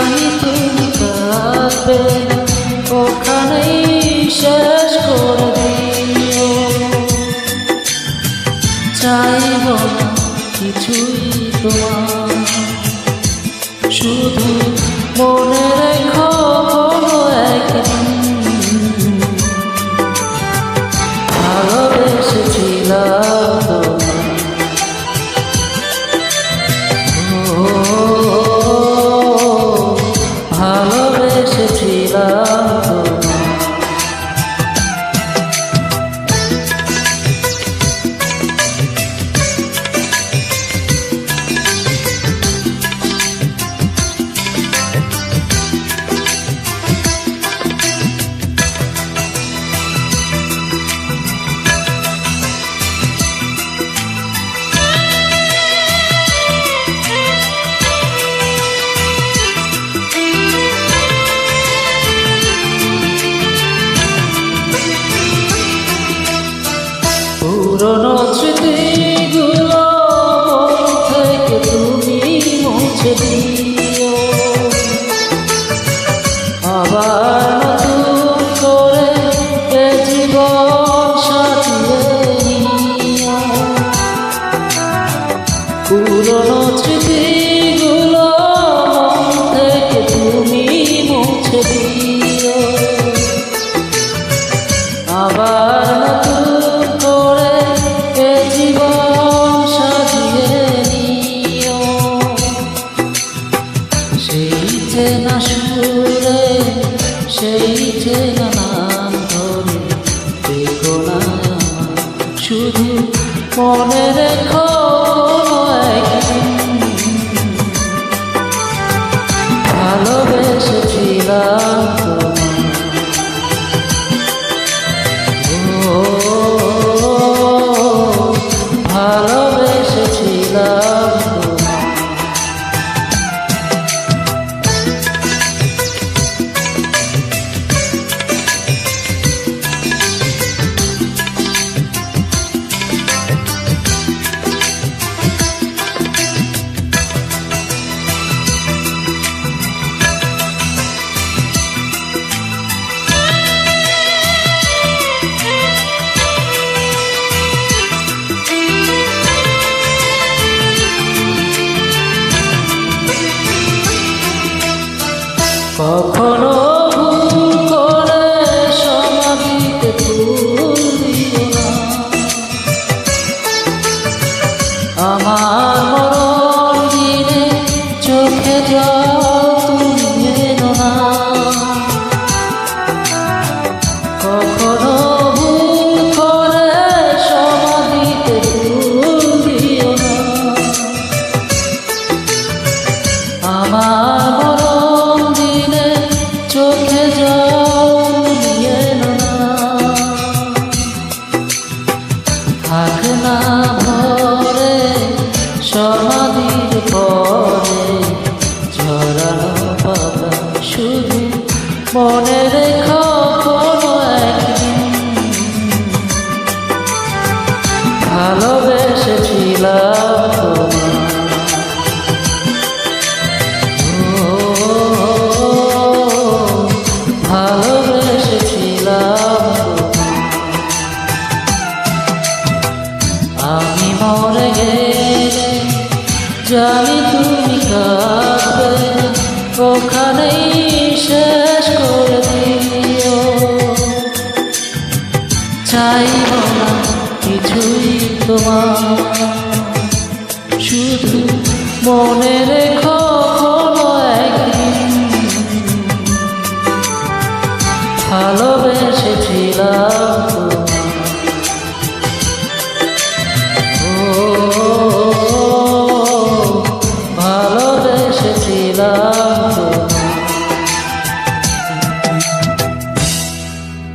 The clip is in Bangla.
জানি তুমি কাঁদবে না, ওখানেই শেষ করে দিও। চাইব না কিছুই তোমার, শুধু মনে রেখো কোনো একদিন ভালোবেসেছিলাম তোমায়, ভালোবেসেছিলাম তোমায়। পুরনো স্মৃতিগুলো মন থেকে তুমি মুছে দিও, আবার নতুন করে এ জীবন সাজিয়ে নিও। পুরনো স্মৃতিগুলো মন থেকে তুমি মুছে দিও, আবার চেনা সুরে সেই চেনা নাম ধরে দেখো না, শুধু মনে রেখো একদিন ভালোবেসেছিলাম তোমায়, ভালোবেসেছিলাম। কখনো ভুল করে সমাধিতে ফুল দিও না, আমার মরণ দিনে চোখে জল তুমি এনো না। কখনো ভুল করে সমাধিতে ফুল দিও না, আমার চোখে জল নিয়ে না। থাক না ভরে সমাধির পরে ঝরানো পাতা, শুধু মনে রেখো কোনো একদিন ভালোবেসেছিলাম তোমায়। আমি মরে গেলে জানি তুমি কাঁদবে, ওখানেই শেষ করে দিও। চাইব না কিছুই তোমার, শুধু মনে রেখো কোনো একদিন ভালোবেসেছিলাম।